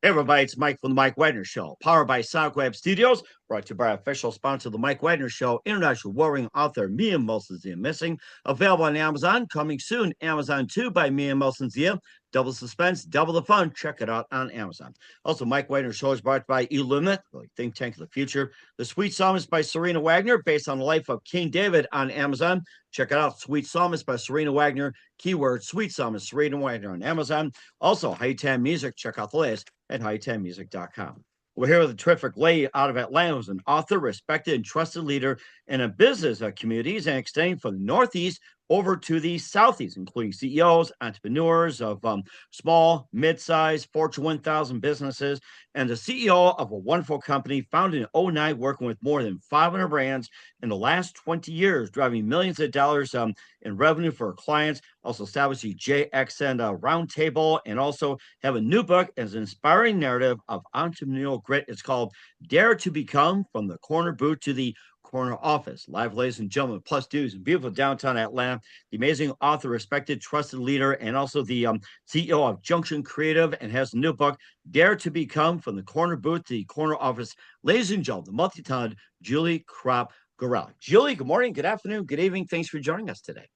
Hey everybody, it's Mike from the Mike Wagner Show, powered by SoundCloud Studios, brought to you by official sponsor of the Mike Wagner Show, international warring author Mia Molson Zia Missing, available on Amazon, coming soon, Amazon 2 by Mia Molson Zia. Double suspense, double the fun. Check it out on Amazon. Also, Mike Wagner Show is brought by Illumina, the think tank of the future. The Sweet Psalmist by Serena Wagner, based on the life of King David on Amazon. Check it out, Sweet Psalmist by Serena Wagner. Keyword Sweet Psalmist, Serena Wagner on Amazon. Also, High Time Music. Check out the latest at hightimemusic.com. We're here with a terrific lady out of Atlanta who's an author, respected, and trusted leader in a business communities and extending from the Northeast over to the Southeast, including CEOs, entrepreneurs of small, mid-sized, Fortune 1000 businesses, and the CEO of a wonderful company founded in '09, working with more than 500 brands in the last 20 years, driving millions of dollars in revenue for our clients. Also established the JXN Roundtable, and also have a new book as an inspiring narrative of entrepreneurial grit. It's called Dare to Become: From the Corner Booth to the Corner Office. Live, ladies and gentlemen, plus dudes in beautiful downtown Atlanta, the amazing author, respected, trusted leader, and also the CEO of Junction Creative, and has a new book, Dare to Become: From the Corner Booth to the Corner Office. Ladies and gentlemen, the multi-talented Julie Cropp Gareleck. Julie, good morning, good afternoon, good evening. Thanks for joining us today.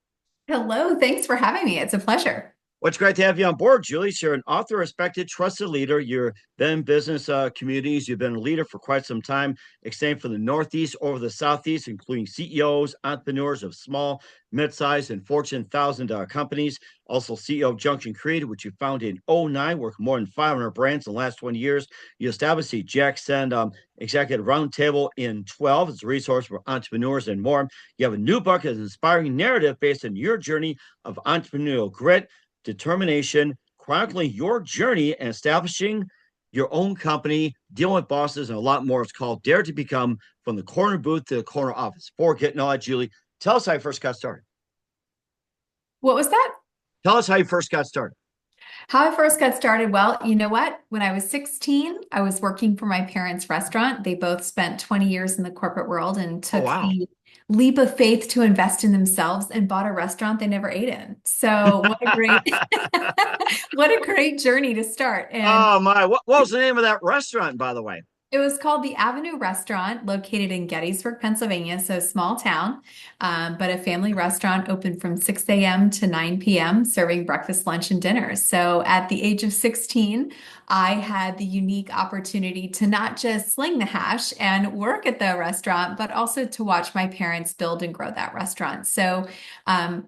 Hello, thanks for having me. It's a pleasure. Well, it's great to have you on board, Julie. So you're an author, respected, trusted leader. You've been in business communities. You've been a leader for quite some time, extending from the Northeast over the Southeast, including CEOs, entrepreneurs of small, mid-sized, and Fortune 1000 companies. Also, CEO of Junction Creative, which you founded in '09, working more than 500 brands in the last 20 years. You established the Jackson Executive Roundtable in 12 as a resource for entrepreneurs and more. You have a new book as an inspiring narrative based on your journey of entrepreneurial grit, determination, chronicling your journey and establishing your own company, dealing with bosses, and a lot more. It's called Dare to Become: From the Corner Booth to the Corner Office. Before getting all that, Julie, tell us how you first got started. What was that? Tell us how you first got started. How I first got started? Well, you know what? When I was 16, I was working for my parents' restaurant. They both spent 20 years in the corporate world and Oh, took wow. the leap of faith to invest in themselves and bought a restaurant they never ate in. So what a great what a great journey to start. And Oh, my. What was the name of that restaurant, by the way? it was called the Avenue Restaurant, located in Gettysburg, Pennsylvania, so small town, but a family restaurant open from 6 a.m. to 9 p.m., serving breakfast, lunch, and dinner. So at the age of 16, I had the unique opportunity to not just sling the hash and work at the restaurant, but also to watch my parents build and grow that restaurant. So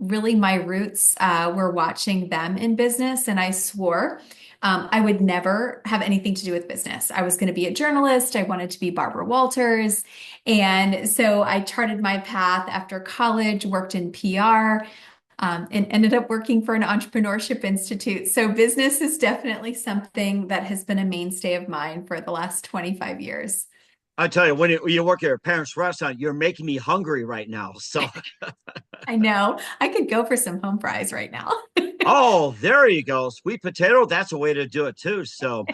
really, my roots were watching them in business, and I swore I would never have anything to do with business. I was going to be a journalist. I wanted to be Barbara Walters. And so I charted my path after college, worked in PR, and ended up working for an entrepreneurship institute. So business is definitely something that has been a mainstay of mine for the last 25 years. I tell you, when you work at your parents' restaurant, you're making me hungry right now. So, I know I could go for some home fries right now. oh, there you go. Sweet potato, that's a way to do it too. So,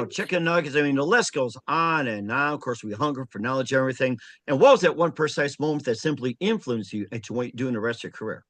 chicken nuggets. I mean, the list goes on and on. Of course, we hunger for knowledge and everything. And what was that one precise moment that simply influenced you into what you're doing the rest of your career?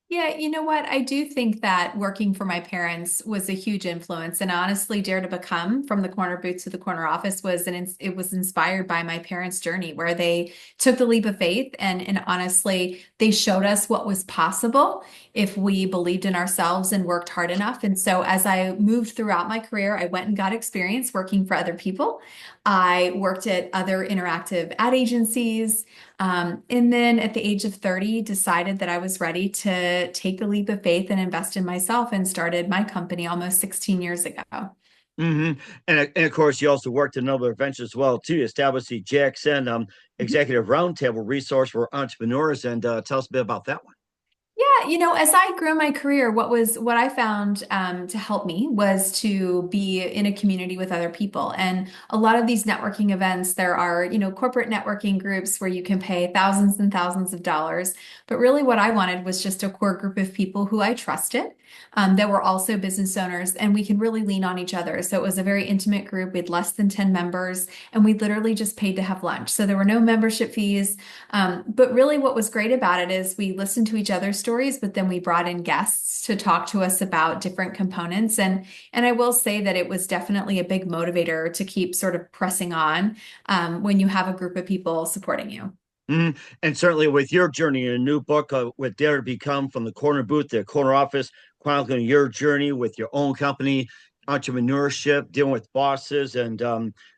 Yeah, you know what? I do think that working for my parents was a huge influence, and honestly, Dare to Become: From the Corner Booth to the Corner Office it was inspired by my parents' journey, where they took the leap of faith, and honestly, they showed us what was possible if we believed in ourselves and worked hard enough. And so, as I moved throughout my career, I went and got experience working for other people. I worked at other interactive ad agencies. And then at the age of 30, decided that I was ready to take the leap of faith and invest in myself and started my company almost 16 years ago. hmm and of course, you also worked in other ventures as well too. Established the JXN Executive Roundtable resource for entrepreneurs, and tell us a bit about that one. Yeah, as I grew my career, what I found to help me was to be in a community with other people. And a lot of these networking events, there are, corporate networking groups where you can pay thousands and thousands of dollars. But really, what I wanted was just a core group of people who I trusted, that were also business owners, and we could really lean on each other. So it was a very intimate group. We had less than 10 members, and we literally just paid to have lunch. So there were no membership fees. But really, what was great about it is we listened to each other's stories stories, but then we brought in guests to talk to us about different components. And I will say that it was definitely a big motivator to keep sort of pressing on when you have a group of people supporting you. Mhm. And certainly with your journey, your new book, What Dare to Become, from the corner booth to the corner office, chronicling your journey with your own company, entrepreneurship, dealing with bosses, and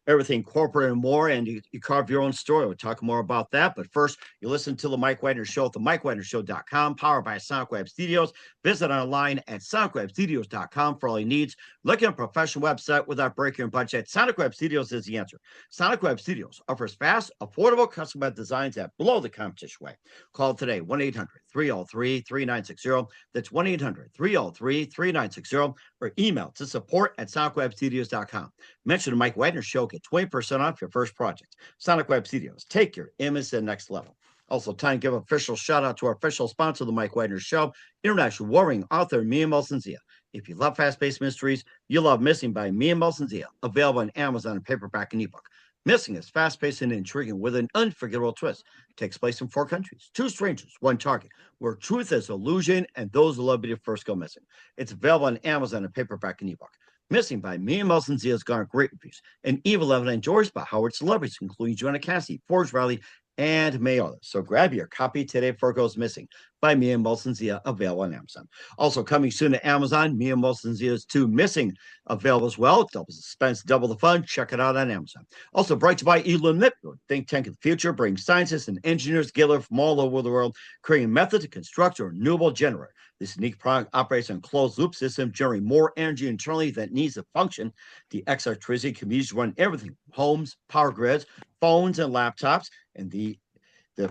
everything corporate and more. And you carve your own story. We'll talk more about that. But first, you listen to The Mike Wagner Show at themikewagnershow.com, powered by SonicWeb Studios. Visit online at sonicwebstudios.com for all your needs. Look at a professional website without breaking your budget. SonicWeb Studios is the answer. SonicWeb Studios offers fast, affordable, customized designs that blow the competition away. Call today, 1-800-303-3960. That's 1-800-303-3960, or email to support@sonicwebstudios.com. Mention the Mike Wagner Show, get 20% off your first project. Sonic Web Studios, take your image to the next level. Also, time to give an official shout out to our official sponsor, The Mike Wagner Show, international warring author Mia Molson-Zia. If you love fast-paced mysteries, you love Missing by Mia Molson-Zia, available on Amazon in paperback and ebook. Missing is fast-paced and intriguing with an unforgettable twist. It takes place in 4 countries, 2 strangers, 1 target, where truth is illusion and those who love you first go missing. It's available on Amazon in paperback and ebook. Missing by Mia Molson-Zia has garnered great reviews and even endorsed by Howard celebrities, including Joanna Cassidy, Forge Riley, and many others. So grab your copy today before it goes missing by Mia Molson-Zia, available on Amazon. Also coming soon to Amazon, Mia Molson-Zia's 2 Missing, available as well. Double suspense, double the fun. Check it out on Amazon. Also brought to you by Elam Nipwood, think tank of the future, bringing scientists and engineers together from all over the world, creating a method to construct a renewable generator. This unique product operates on a closed-loop system, generating more energy internally than it needs to function. The electricity can be used to run everything from homes, power grids, phones, and laptops. And the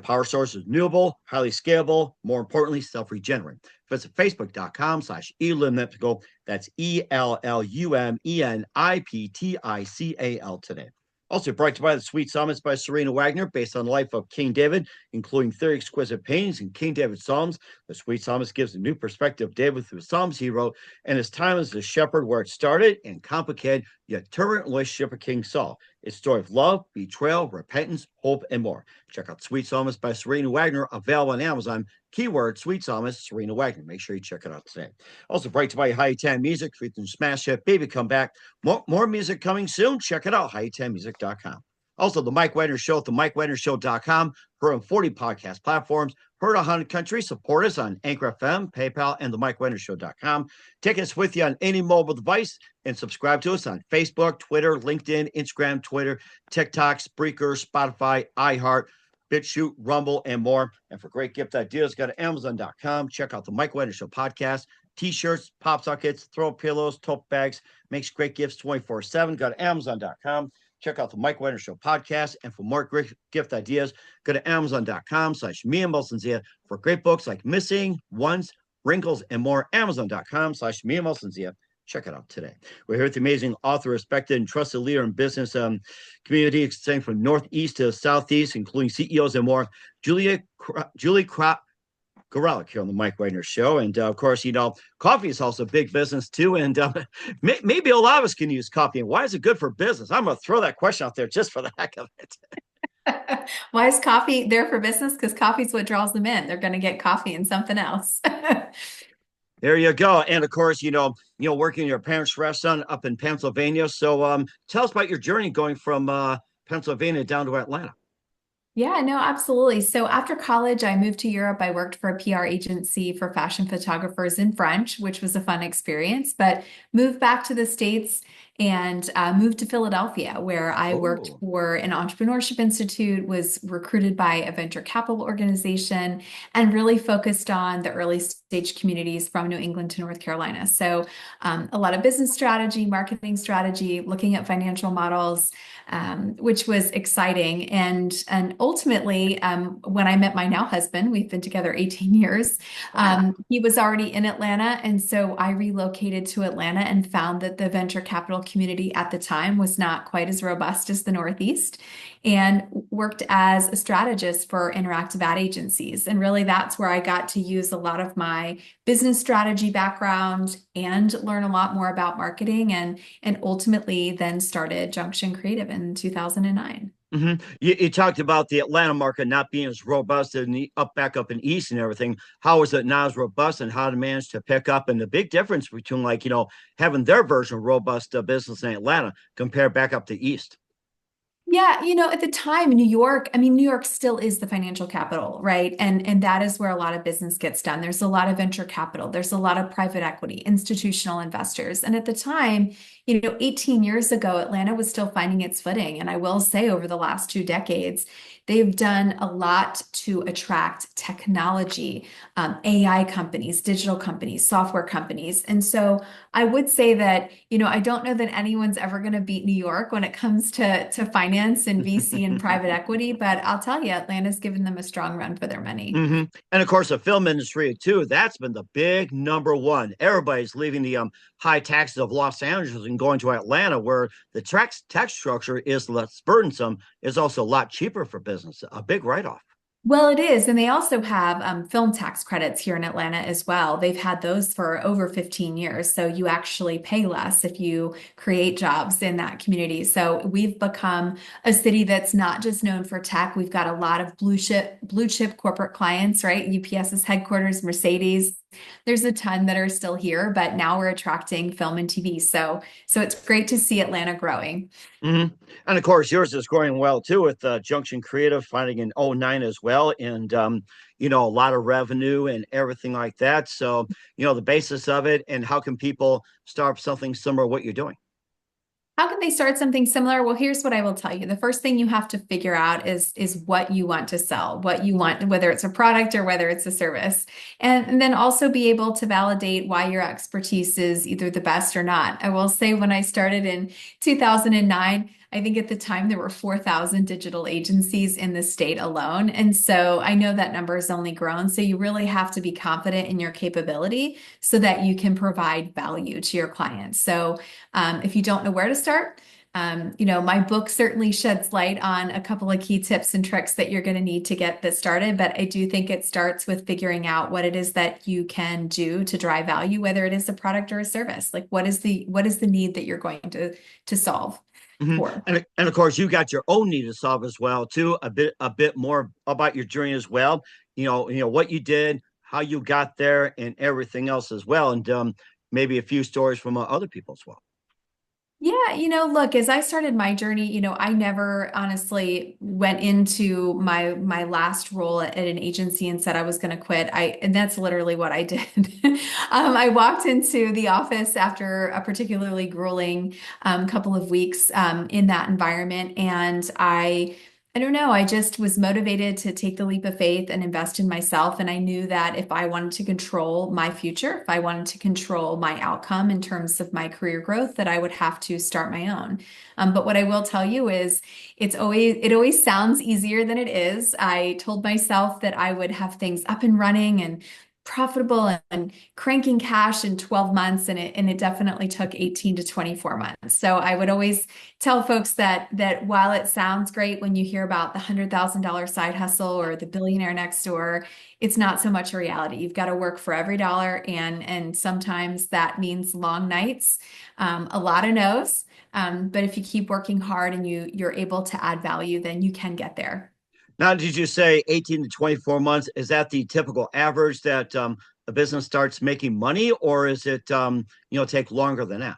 power source is renewable, highly scalable, more importantly, self-regenerating. Visit facebook.com/elumeniptical. That's ELLUMENIPTICAL today. Also brought to you by the Sweet Psalmist by Serena Wagner, based on the life of King David, including 30 exquisite paintings in King David's Psalms. The Sweet Psalmist gives a new perspective of David through the Psalms he wrote and his time as a shepherd, where it started, and complicated yet turbulent relationship with King Saul. It's a story of love, betrayal, repentance, hope, and more. Check out Sweet Psalmist by Serena Wagner, available on Amazon. Keyword Sweet Psalmist Serena Wagner. Make sure you check it out today. Also brought to you by High-Ten Music, featuring smash hit Baby Come Back. More music coming soon. Check it out, high10music.com. Also, The Mike Wagner Show at themikewagnershow.com. Heard on 40 podcast platforms. Heard 100 countries. Support us on Anchor FM, PayPal, and themikewagnershow.com. Take us with you on any mobile device, and subscribe to us on Facebook, Twitter, LinkedIn, Instagram, Twitter, TikTok, Spreaker, Spotify, iHeart, BitChute, Rumble, and more. And for great gift ideas, go to Amazon.com. Check out the Mike Wagner Show podcast. T-shirts, pop sockets, throw pillows, tote bags, makes great gifts 24/7. Go to Amazon.com. Check out the Mike Wagner Show podcast. And for more great gift ideas, go to Amazon.com/Mia Molson-Zia for great books like Missing, Once, Wrinkles, and more. Amazon.com/Mia Molson-Zia. Check it out today. We're here with the amazing author, respected and trusted leader in business community, extending from northeast to southeast, including CEOs and more. Julie Cropp, Gareleck here on the Mike Wagner Show. And of course, coffee is also big business too. And maybe a lot of us can use coffee. And why is it good for business? I'm going to throw that question out there just for the heck of it. Why is coffee there for business? Because coffee is what draws them in. They're going to get coffee and something else. There you go. And of course, working in your parents' restaurant up in Pennsylvania. So tell us about your journey going from Pennsylvania down to Atlanta. Yeah, no, absolutely. So after college, I moved to Europe. I worked for a PR agency for fashion photographers in French, which was a fun experience, but moved back to the States and moved to Philadelphia, where I worked for an entrepreneurship institute, was recruited by a venture capital organization, and really focused on the early stage communities from New England to North Carolina. So a lot of business strategy, marketing strategy, looking at financial models, which was exciting. And ultimately, when I met my now husband, we've been together 18 years, he was already in Atlanta. And so I relocated to Atlanta and found that the venture capital community at the time was not quite as robust as the Northeast, and worked as a strategist for interactive ad agencies. And really, that's where I got to use a lot of my business strategy background and learn a lot more about marketing, and ultimately then started Junction Creative in 2009. You talked about the Atlanta market not being as robust in the back up in East and everything. How is it not as robust, and how to manage to pick up? And the big difference between, like, having their version of robust business in Atlanta compared back up to East. Yeah, at the time, New York, I mean, New York still is the financial capital, right? And that is where a lot of business gets done. There's a lot of venture capital, there's a lot of private equity, institutional investors. And at the time, 18 years ago, Atlanta was still finding its footing. And I will say over the last 2 decades, they've done a lot to attract technology, AI companies, digital companies, software companies. And so I would say that, I don't know that anyone's ever going to beat New York when it comes to finance and VC and private equity, but I'll tell you, Atlanta's given them a strong run for their money. And of course, the film industry too. That's been the big number one. Everybody's leaving the high taxes of Los Angeles and going to Atlanta, where the tax structure is less burdensome, is also a lot cheaper for business. A big write off. Well, it is. And they also have film tax credits here in Atlanta as well. They've had those for over 15 years. So you actually pay less if you create jobs in that community. So we've become a city that's not just known for tech. We've got a lot of blue chip corporate clients, right? UPS's headquarters, Mercedes. There's a ton that are still here, but now we're attracting film and TV. So it's great to see Atlanta growing. Mm-hmm. And of course, yours is growing well too, with Junction Creative finding in '09 as well, and a lot of revenue and everything like that. So, the basis of it, and how can people start something similar to what you're doing? How can they start something similar? Well, here's what I will tell you. The first thing you have to figure out is what you want to sell, what you want, whether it's a product or whether it's a service. And then also be able to validate why your expertise is either the best or not. I will say when I started in 2009, I think at the time there were 4,000 digital agencies in the state alone. And so I know that number has only grown. So you really have to be confident in your capability so that you can provide value to your clients. So if you don't know where to start, my book certainly sheds light on a couple of key tips and tricks that you're going to need to get this started. But I do think it starts with figuring out what it is that you can do to drive value, whether it is a product or a service. Like what is the need that you're going to solve for? And of course, you got your own need to solve as well too. A bit more about your journey as well. What you did, how you got there, and everything else as well, and maybe a few stories from other people as well. Yeah, look, as I started my journey, I never honestly went into my last role at an agency and said I was going to quit. And that's literally what I did. I walked into the office after a particularly grueling couple of weeks in that environment, and I don't know. I just was motivated to take the leap of faith and invest in myself. And I knew that if I wanted to control my future, if I wanted to control my outcome in terms of my career growth, that I would have to start my own. But what I will tell you is it always sounds easier than it is. I told myself that I would have things up and running and profitable and cranking cash in 12 months, and it definitely took 18 to 24 months. So I would always tell folks that while it sounds great when you hear about the $100,000 side hustle or the billionaire next door, it's not so much a reality. You've got to work for every dollar, and sometimes that means long nights, a lot of no's. But if you keep working hard and you're able to add value, then you can get there. Now, did you say 18 to 24 months? Is that the typical average that a business starts making money, or is it take longer than that?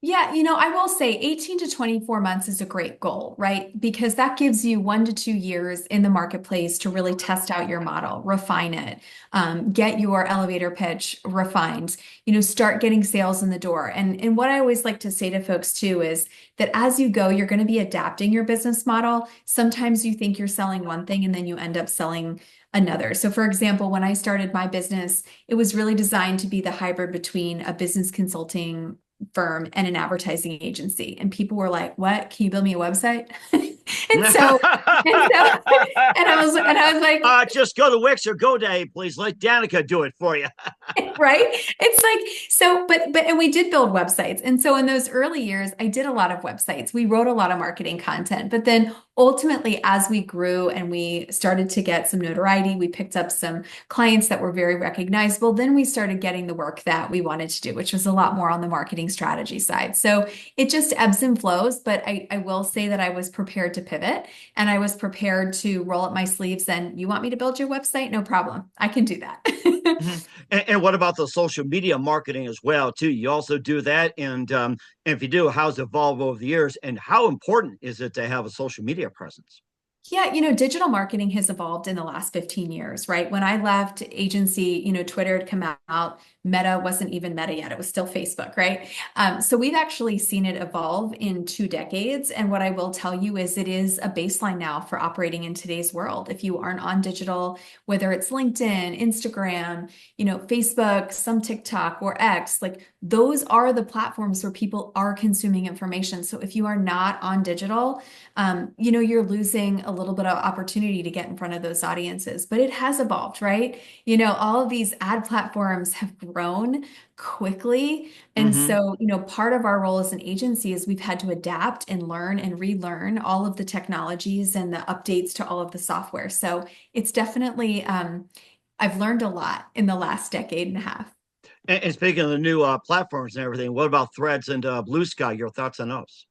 Yeah, I will say 18 to 24 months is a great goal, right? Because that gives you 1 to 2 years in the marketplace to really test out your model, refine it, get your elevator pitch refined, start getting sales in the door. And what I always like to say to folks too is that as you go, you're going to be adapting your business model. Sometimes you think you're selling one thing and then you end up selling another. So for example, when I started my business, it was really designed to be the hybrid between a business consulting firm and an advertising agency. And people were like, "What? Can you build me a website?" and so, and I was like, just go to Wix or GoDaddy, please. Let Danica do it for you. right? It's like, so, and we did build websites. And so in those early years, I did a lot of websites. We wrote a lot of marketing content, but then ultimately, as we grew and we started to get some notoriety, we picked up some clients that were very recognizable. Then we started getting the work that we wanted to do, which was a lot more on the marketing strategy side. So it just ebbs and flows, but I will say that I was prepared prepared to pivot and I was prepared to roll up my sleeves and you want me to build your website? No problem. I can do that. Mhm. And what about the social media marketing as well, too? You also do that, and if you do, how's it evolved over the years, and how important is it to have a social media presence? Yeah, digital marketing has evolved in the last 15 years, right? When I left agency, Twitter had come out. Meta wasn't even Meta yet. It was still Facebook, right? So we've actually seen it evolve in 2 decades. And what I will tell you is it is a baseline now for operating in today's world. If you aren't on digital, whether it's LinkedIn, Instagram, Facebook, some TikTok or X, like those are the platforms where people are consuming information. So if you are not on digital, you're losing a little bit of opportunity to get in front of those audiences, but it has evolved, right? All of these ad platforms have grown quickly. And Hmm. so, part of our role as an agency is we've had to adapt and learn and relearn all of the technologies and the updates to all of the software. So it's definitely, I've learned a lot in the last decade and a half. And speaking of the new platforms and everything, what about Threads and Blue Sky? Your thoughts on those?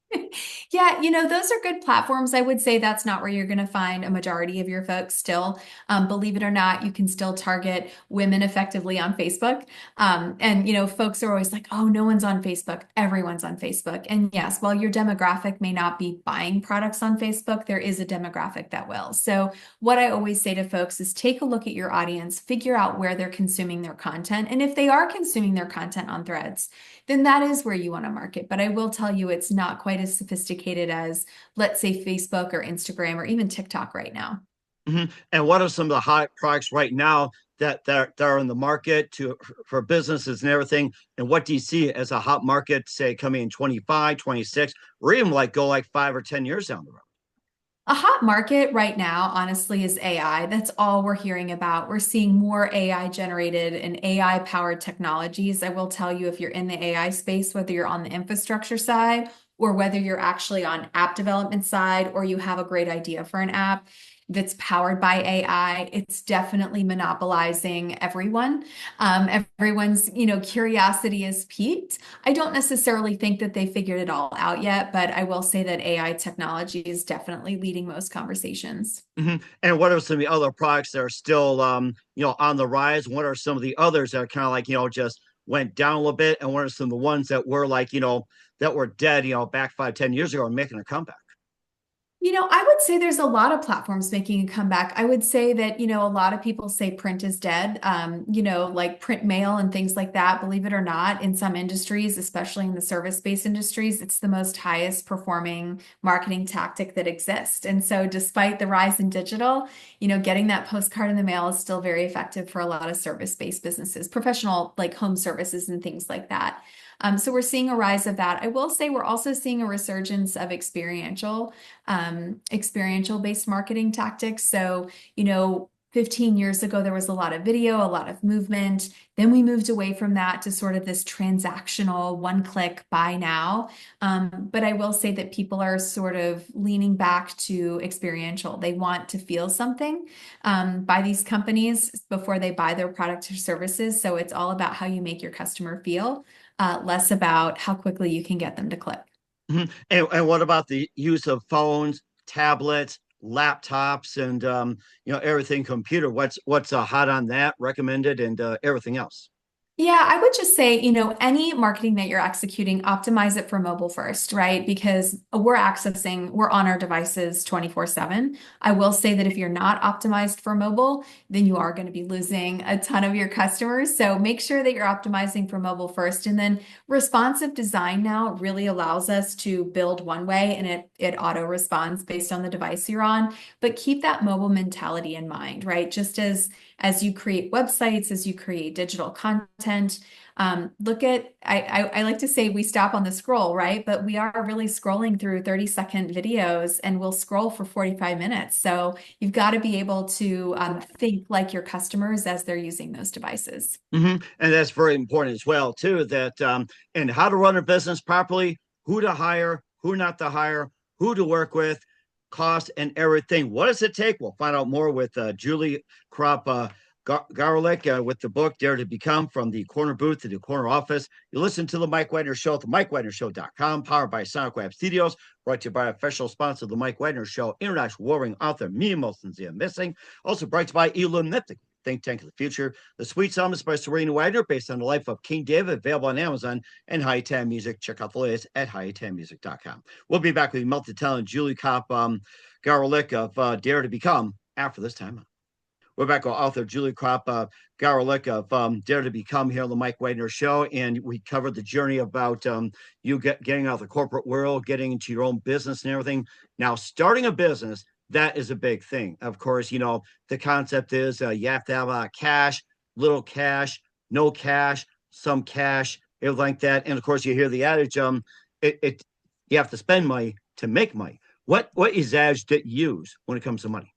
Yeah, those are good platforms. I would say that's not where you're going to find a majority of your folks still. Believe it or not, you can still target women effectively on Facebook. And folks are always like, oh, no one's on Facebook. Everyone's on Facebook. And yes, while your demographic may not be buying products on Facebook, there is a demographic that will. So what I always say to folks is take a look at your audience, figure out where they're consuming their content. And if they are consuming their content on Threads, then that is where you want to market. But I will tell you, it's not quite as sophisticated as, let's say, Facebook or Instagram or even TikTok right now. Hmm. And what are some of the hot products right now that are in the market for businesses and everything? And what do you see as a hot market, say, coming in 25, 26, or even go like 5 or 10 years down the road? A hot market right now, honestly, is AI. That's all we're hearing about. We're seeing more AI generated and AI powered technologies. I will tell you, if you're in the AI space, whether you're on the infrastructure side or whether you're actually on app development side or you have a great idea for an app that's powered by AI, it's definitely monopolizing everyone. Everyone's, curiosity is piqued. I don't necessarily think that they figured it all out yet, but I will say that AI technology is definitely leading most conversations. Hmm. And what are some of the other products that are still, on the rise? What are some of the others that are kind of just went down a little bit? And what are some of the ones that were that were dead, back 5, 10 years ago and making a comeback? I would say there's a lot of platforms making a comeback. I would say that, a lot of people say print is dead, like print mail and things like that. Believe it or not, in some industries, especially in the service-based industries, it's the most highest performing marketing tactic that exists. And so despite the rise in digital, getting that postcard in the mail is still very effective for a lot of service-based businesses, professional like home services and things like that. So we're seeing a rise of that. I will say we're also seeing a resurgence of experiential based marketing tactics. So, 15 years ago, there was a lot of video, a lot of movement. Then we moved away from that to sort of this transactional one click buy now. But I will say that people are sort of leaning back to experiential. They want to feel something by these companies before they buy their products or services. So it's all about how you make your customer feel, less about how quickly you can get them to click. Mhm. And what about the use of phones, tablets, laptops, and everything computer? What's hot on that? Recommended and everything else. Yeah, I would just say, any marketing that you're executing, optimize it for mobile first, right? Because we're on our devices 24/7. I will say that if you're not optimized for mobile, then you are going to be losing a ton of your customers. So make sure that you're optimizing for mobile first. And then responsive design now really allows us to build one way and it auto responds based on the device you're on. But keep that mobile mentality in mind, right? Just as you create websites, as you create digital content, I like to say we stop on the scroll, right? But we are really scrolling through 30-second videos and we'll scroll for 45 minutes. So you've got to be able to think like your customers as they're using those devices. Hmm. And that's very important as well, too, that and how to run a business properly, who to hire, who not to hire, who to work with, cost and everything. What does it take? We'll find out more with Julie Cropp Gareleck with the book Dare to Become From the Corner Booth to the Corner Office. You listen to The Mike Wagner Show at the MikeWagnerShow.com, powered by SoundCloud Studios, brought to you by official sponsor of The Mike Wagner Show, international warring author Mia Molson Missing. Also brought to you by Illuminatic, think tank of the future. The Sweet Psalmist by Serena Wagner, based on the life of King David, available on Amazon and High Time Music. Check out the latest at hightimemusic.com. We'll be back with multi-talent Julie Kopp Garelick of Dare to Become after this time. We're back with author Julie Cropp, Garelick of Dare to Become here on the Mike Wagner Show. And we covered the journey about you getting out of the corporate world, getting into your own business and everything. Now, starting a business, that is a big thing. Of course, you know, the concept is you have to have cash, little cash, no cash, some cash, everything like that. And of course, you hear the adage, you have to spend money to make money. What is the adage that you use when it comes to money?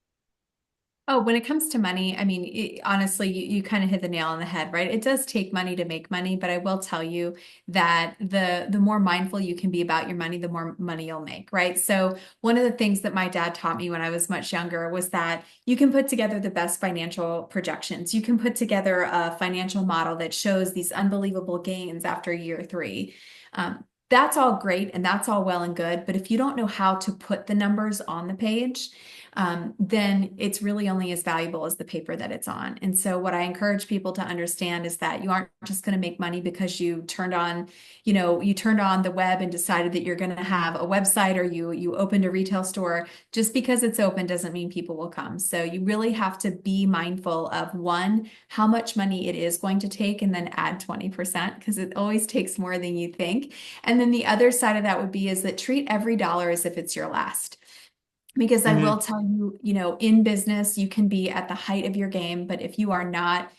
Oh, when it comes to money, I mean, honestly, you kind of hit the nail on the head, right? It does take money to make money, but I will tell you that the more mindful you can be about your money, the more money you'll make, right? So one of the things that my dad taught me when I was much younger was that you can put together the best financial projections. You can put together a financial model that shows these unbelievable gains after year three. That's all great and that's all well and good, but if you don't know how to put the numbers on the page, then it's really only as valuable as the paper that it's on. And so what I encourage people to understand is that you aren't just going to make money because you turned on the web and decided that you're going to have a website, or you opened a retail store. Just because it's open doesn't mean people will come. So you really have to be mindful of, one, how much money it is going to take, and then add 20%, because it always takes more than you think. And then the other side of that would be is that treat every dollar as if it's your last. Because I will tell you, in business, you can be at the height of your game, but if you are not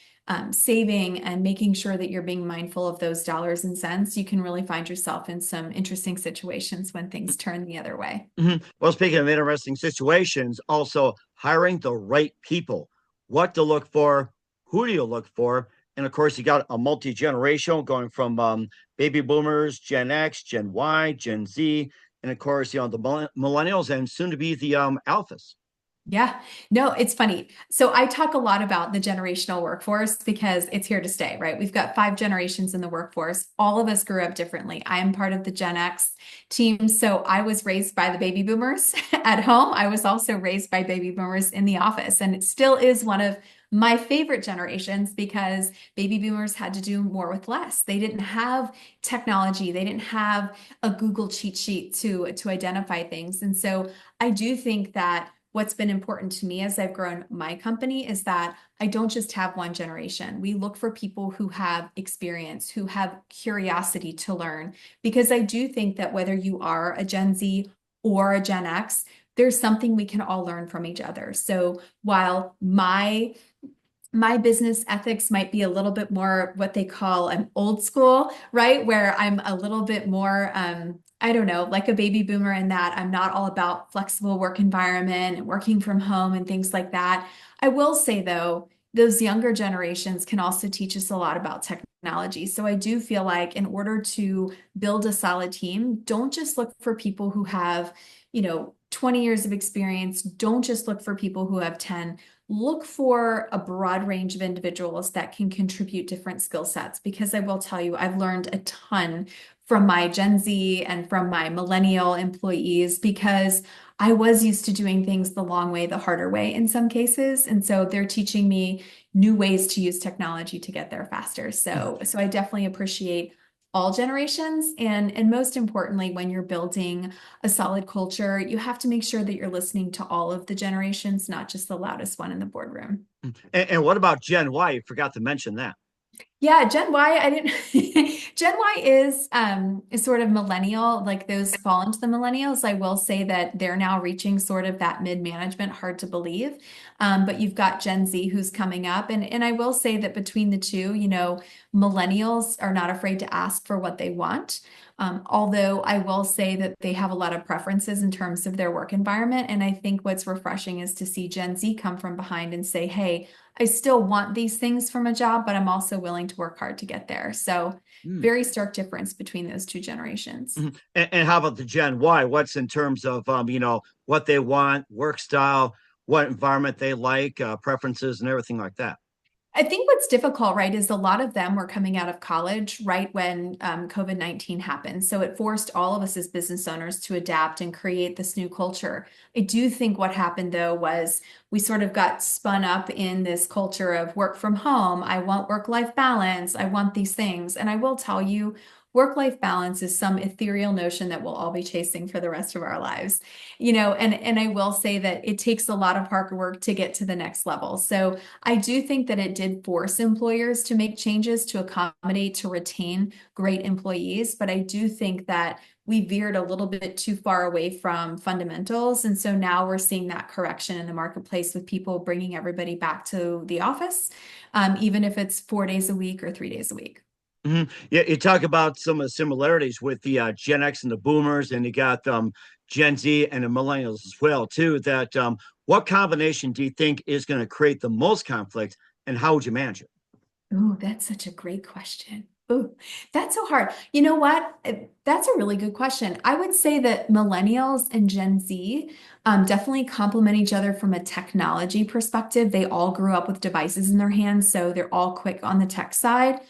saving and making sure that you're being mindful of those dollars and cents, you can really find yourself in some interesting situations when things turn the other way. Well, speaking of interesting situations, also hiring the right people, what to look for, who do you look for? And of course, you got a multi-generational going from baby boomers, Gen X, Gen Y, Gen Z, and of course, the millennials and soon to be the alphas. Yeah, no, it's funny. So I talk a lot about the generational workforce because it's here to stay, right? We've got 5 generations in the workforce. All of us grew up differently. I am part of the Gen X team. So I was raised by the baby boomers at home. I was also raised by baby boomers in the office. And it still is one of my favorite generations because baby boomers had to do more with less. They didn't have technology. They didn't have a Google cheat sheet to identify things. And so I do think that what's been important to me as I've grown my company is that I don't just have one generation. We look for people who have experience, who have curiosity to learn, because I do think that whether you are a Gen Z or a Gen X, there's something we can all learn from each other. So while my business ethics might be a little bit more what they call an old school, right? Where I'm a little bit more, I don't know, like a baby boomer in that I'm not all about flexible work environment and working from home and things like that. I will say though, those younger generations can also teach us a lot about technology. So I do feel like in order to build a solid team, don't just look for people who have, 20 years of experience. Don't just look for people who have 10. Look for a broad range of individuals that can contribute different skill sets, because I will tell you, I've learned a ton from my Gen Z and from my millennial employees because I was used to doing things the long way, the harder way in some cases. And so they're teaching me new ways to use technology to get there faster. So I definitely appreciate all generations. And most importantly, when you're building a solid culture, you have to make sure that you're listening to all of the generations, not just the loudest one in the boardroom. And what about Gen Y? You forgot to mention that. Yeah, Gen Y, I didn't. Gen Y is sort of millennial, like those fall into the millennials. I will say that they're now reaching sort of that mid-management, hard to believe. But you've got Gen Z who's coming up. And I will say that between the two, millennials are not afraid to ask for what they want. Although I will say that they have a lot of preferences in terms of their work environment. And I think what's refreshing is to see Gen Z come from behind and say, hey, I still want these things from a job, but I'm also willing to work hard to get there. So very stark difference between those two generations. And how about the Gen Y? What's in terms of, what they want, work style, what environment they like, preferences and everything like that? I think what's difficult, right, is a lot of them were coming out of college right when COVID-19 happened. So it forced all of us as business owners to adapt and create this new culture. I do think what happened, though, was we sort of got spun up in this culture of work from home. I want work-life balance. I want these things. And I will tell you, work-life balance is some ethereal notion that we'll all be chasing for the rest of our lives. And I will say that it takes a lot of hard work to get to the next level. So I do think that it did force employers to make changes to accommodate, to retain great employees. But I do think that we veered a little bit too far away from fundamentals. And so now we're seeing that correction in the marketplace with people bringing everybody back to the office, even if it's 4 days a week or 3 days a week. Yeah, you talk about some of the similarities with the Gen X and the Boomers, and you got Gen Z and the Millennials as well too. That what combination do you think is going to create the most conflict, and how would you manage it? Oh, that's such a great question. Oh, that's so hard. You know what? That's a really good question. I would say that millennials and Gen Z definitely complement each other from a technology perspective. They all grew up with devices in their hands, so they're all quick on the tech side.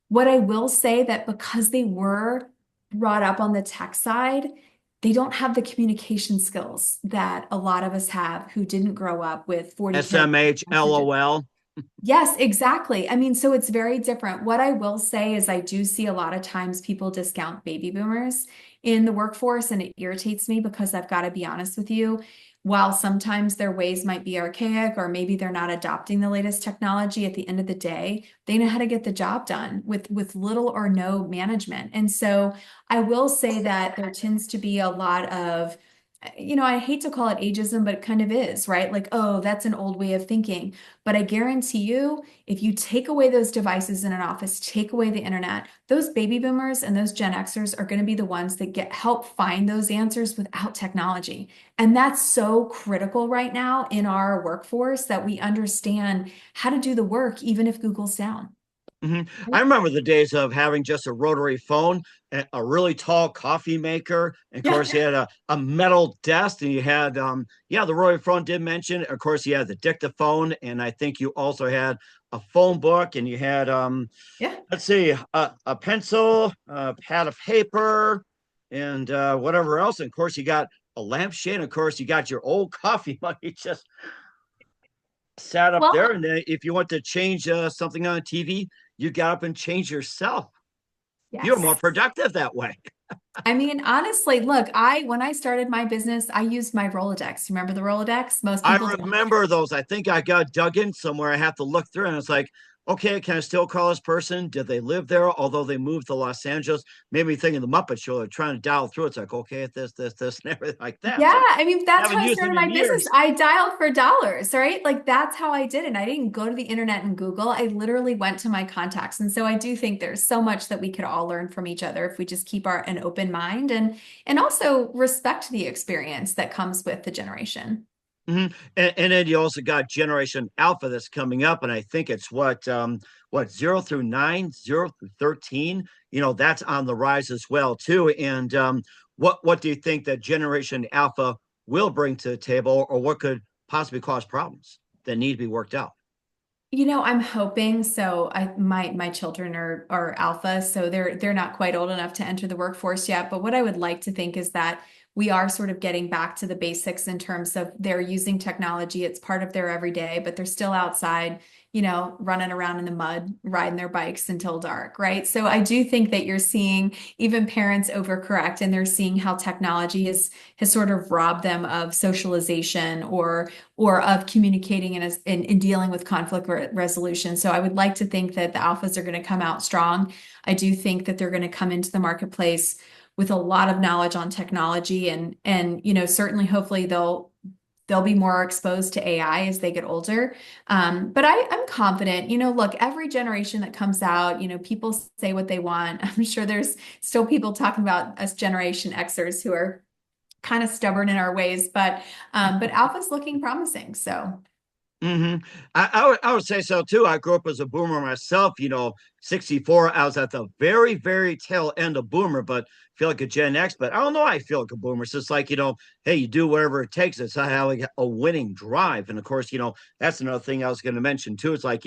What I will say that because they were brought up on the tech side, they don't have the communication skills that a lot of us have who didn't grow up with 40 character SMH, messages. LOL. Yes, exactly. I mean, so it's very different. What I will say is I do see a lot of times people discount baby boomers in the workforce, and it irritates me because I've got to be honest with you. While sometimes their ways might be archaic or maybe they're not adopting the latest technology, at the end of the day, they know how to get the job done with little or no management. And so I will say that there tends to be a lot of I hate to call it ageism, but it kind of is, right? Like, oh, that's an old way of thinking. But I guarantee you, if you take away those devices in an office, take away the internet, those baby boomers and those Gen Xers are going to be the ones that get help find those answers without technology. And that's so critical right now in our workforce that we understand how to do the work, even if Google's down. I remember the days of having just a rotary phone, a really tall coffee maker. And of course, Yeah. you had a metal desk, and you had, yeah, the rotary phone did mention. Of course, you had the dictaphone, and I think you also had a phone book, and you had, Yeah. let's see, a pencil, a pad of paper, and whatever else. And of course, you got a lampshade. And of course, you got your old coffee mug. You just sat up there, Well, and then if you want to change something on TV, you got up and changed yourself. You're more yes. productive that way. I mean, honestly, look, when I started my business, I used my Rolodex. You remember the Rolodex? Most I people don't. remember those. I think I got dug in somewhere. I have to look through, and it's like, okay, can I still call this person? Did they live there? Although they moved to Los Angeles, made me think of the Muppet Show. They're trying to dial through. It's like, okay, this, and everything like that. Yeah, So I mean, that's how haven't I used started it my in business. years. I dialed for dollars, right? Like that's how I did it. I didn't go to the internet and Google. I literally went to my contacts. And so I do think there's so much that we could all learn from each other if we just keep an open mind and also respect the experience that comes with the generation. And then you also got Generation Alpha that's coming up, and I think it's what 0 through 9, 0 through 13. That's on the rise as well too. And what do you think that Generation Alpha will bring to the table, or what could possibly cause problems that need to be worked out? I'm hoping so. My children are alpha, so they're not quite old enough to enter the workforce yet. But what I would like to think is that we are sort of getting back to the basics in terms of they're using technology. It's part of their everyday, but they're still outside, running around in the mud, riding their bikes until dark, right? So I do think that you're seeing even parents overcorrect and they're seeing how technology has sort of robbed them of socialization or of communicating and dealing with conflict resolution. So I would like to think that the alphas are going to come out strong. I do think that they're going to come into the marketplace with a lot of knowledge on technology and certainly hopefully they'll be more exposed to AI as they get older. But I'm confident, look, every generation that comes out, people say what they want. I'm sure there's still people talking about us Generation Xers who are kind of stubborn in our ways, but Alpha's looking promising. So hmm I would say so too. I grew up as a boomer myself, 64. I was at the very, very tail end of boomer, but feel like a Gen X. But I don't know. I feel like a boomer. It's just like, hey, you do whatever it takes. It's not how like a winning drive. And of course, that's another thing I was going to mention too. It's like,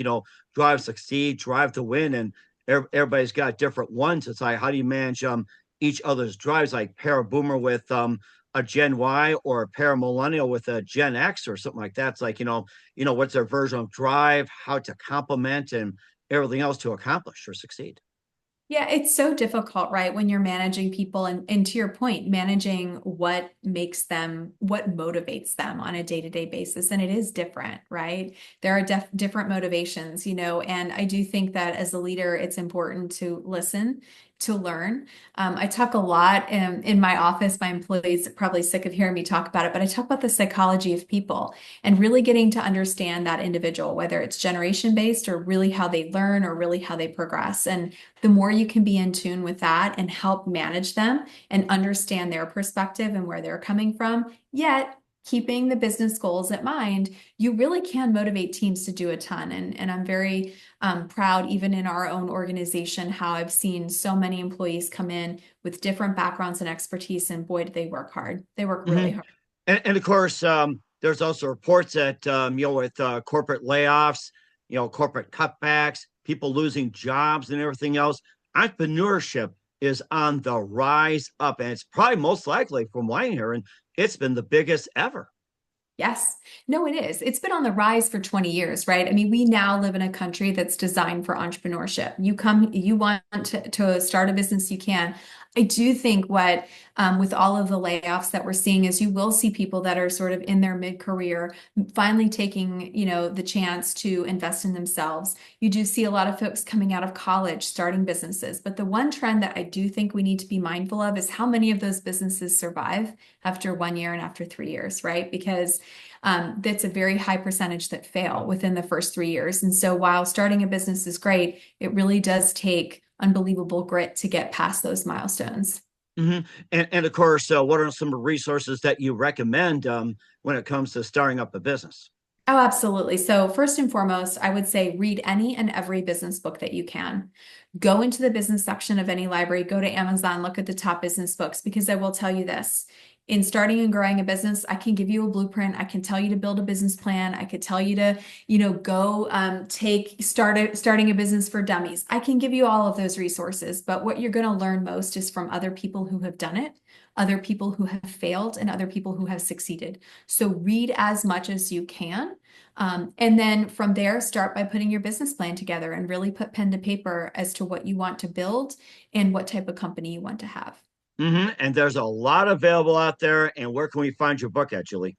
drive to succeed, drive to win. And everybody's got different ones. It's like, how do you manage each other's drives? Like pair a boomer with a Gen Y or a pair of millennial with a Gen X or something like that. It's like, what's their version of drive, how to complement and everything else to accomplish or succeed. Yeah, it's so difficult, right? When you're managing people and to your point, managing what makes them, what motivates them on a day-to-day basis. And it is different, right? There are different motivations, and I do think that as a leader, it's important to listen, to learn. I talk a lot in my office. My employees are probably sick of hearing me talk about it, but I talk about the psychology of people and really getting to understand that individual, whether it's generation based or really how they learn or really how they progress. And the more you can be in tune with that and help manage them and understand their perspective and where they're coming from, yet keeping the business goals at mind, you really can motivate teams to do a ton. And I'm very proud, even in our own organization, how I've seen so many employees come in with different backgrounds and expertise, and boy, do they work hard. They work Mm-hmm. really hard. And of course, there's also reports that with corporate layoffs, corporate cutbacks, people losing jobs and everything else, entrepreneurship is on the rise up, and it's probably most likely from what I'm hearing, it's been the biggest ever. Yes. No, it is. It's been on the rise for 20 years, right? I mean, we now live in a country that's designed for entrepreneurship. You want to start a business, you can. I do think with all of the layoffs that we're seeing is you will see people that are sort of in their mid-career finally taking, the chance to invest in themselves. You do see a lot of folks coming out of college starting businesses. But the one trend that I do think we need to be mindful of is how many of those businesses survive after 1 year and after 3 years, right? Because that's a very high percentage that fail within the first 3 years. And so while starting a business is great, it really does take unbelievable grit to get past those milestones. hmm and of course, what are some resources that you recommend when it comes to starting up a business? Oh, absolutely. So, first and foremost, I would say read any and every business book that you can. Go into the business section of any library, go to Amazon, look at the top business books, because I will tell you this. In starting and growing a business, I can give you a blueprint. I can tell you to build a business plan. I could tell you to, go starting a business for dummies. I can give you all of those resources, but what you're going to learn most is from other people who have done it, other people who have failed, and other people who have succeeded. So read as much as you can. And then from there, start by putting your business plan together and really put pen to paper as to what you want to build and what type of company you want to have. And there's a lot available out there. And where can we find your book at, Julie?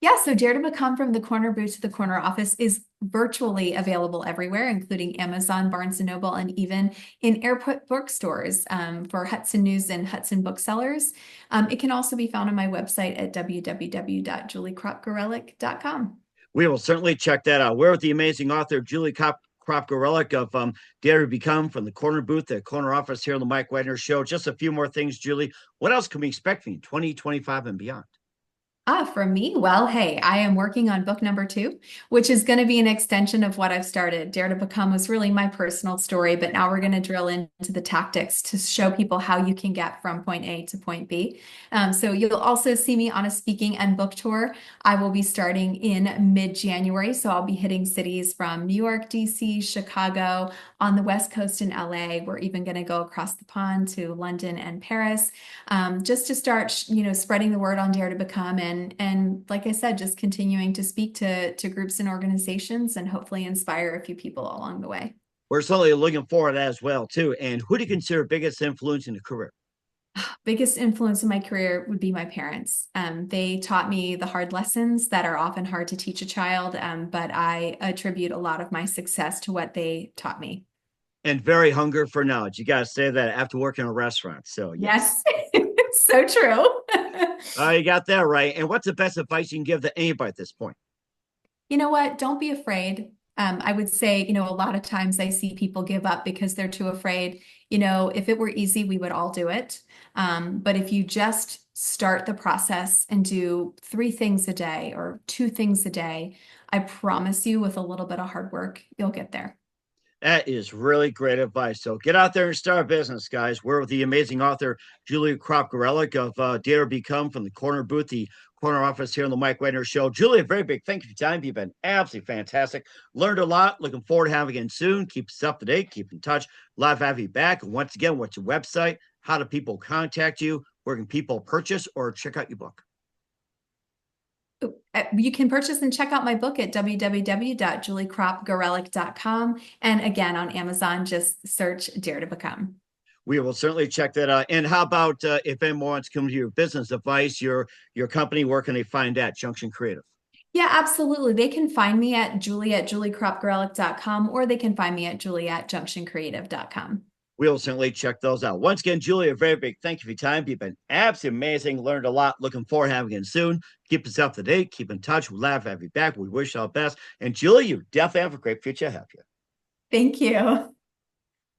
Yeah, so Dare to Become from the Corner Booth to the Corner Office is virtually available everywhere, including Amazon, Barnes& and Noble, and even in airport bookstores for Hudson News and Hudson booksellers. It can also be found on my website at www.juliecroppgarelick.com. We will certainly check that out. We're with the amazing author, Julie Cropp Garelick of Dare to Become from the Corner Booth, the Corner Office here on the Mike Wagner Show. Just a few more things, Julie. What else can we expect from you 2025 and beyond? For me, well, hey, I am working on book number 2, which is going to be an extension of what I've started. Dare to Become was really my personal story, but now we're going to drill into the tactics to show people how you can get from point A to point B. So you'll also see me on a speaking and book tour. I will be starting in mid-January, so I'll be hitting cities from New York, DC, Chicago, on the West Coast in LA. We're even going to go across the pond to London and Paris, just to start, spreading the word on Dare to Become and like I said, just continuing to speak to groups and organizations and hopefully inspire a few people along the way. We're certainly looking forward to that as well, too. And who do you consider biggest influence in your career? Biggest influence in my career would be my parents. They taught me the hard lessons that are often hard to teach a child, but I attribute a lot of my success to what they taught me. And very hunger for knowledge. You got to say that after working in a restaurant. So, yes. Yes, so true. You got that right. And what's the best advice you can give to anybody at this point? You know what? Don't be afraid. I would say, a lot of times I see people give up because they're too afraid. If it were easy, we would all do it. But if you just start the process and do 3 things a day or 2 things a day, I promise you, with a little bit of hard work, you'll get there. That is really great advice. So get out there and start a business, guys. We're with the amazing author, Julia Cropp Gareleck of Dare to Become from the corner booth, the corner office here on the Mike Wagner Show. Julia, very big thank you for your time. You've been absolutely fantastic. Learned a lot. Looking forward to having you again soon. Keep us up to date. Keep in touch. Love to have you back. And once again, what's your website? How do people contact you? Where can people purchase or check out your book? You can purchase and check out my book at www.juliecroppgarelick.com. And again, on Amazon, just search Dare to Become. We will certainly check that out. And how about if anyone wants to come to your business advice, your company, where can they find that? Junction Creative. Yeah, absolutely. They can find me at julie@juliecroppgarelick.com, or they can find me at julie@junctioncreative.com. We'll certainly check those out. Once again, Julia, very big thank you for your time. You've been absolutely amazing. Learned a lot. Looking forward to having you again soon. Keep us up to date. Keep in touch. We'd love to have you back. We wish you all the best. And Julia, you definitely have a great future ahead of you. Thank you.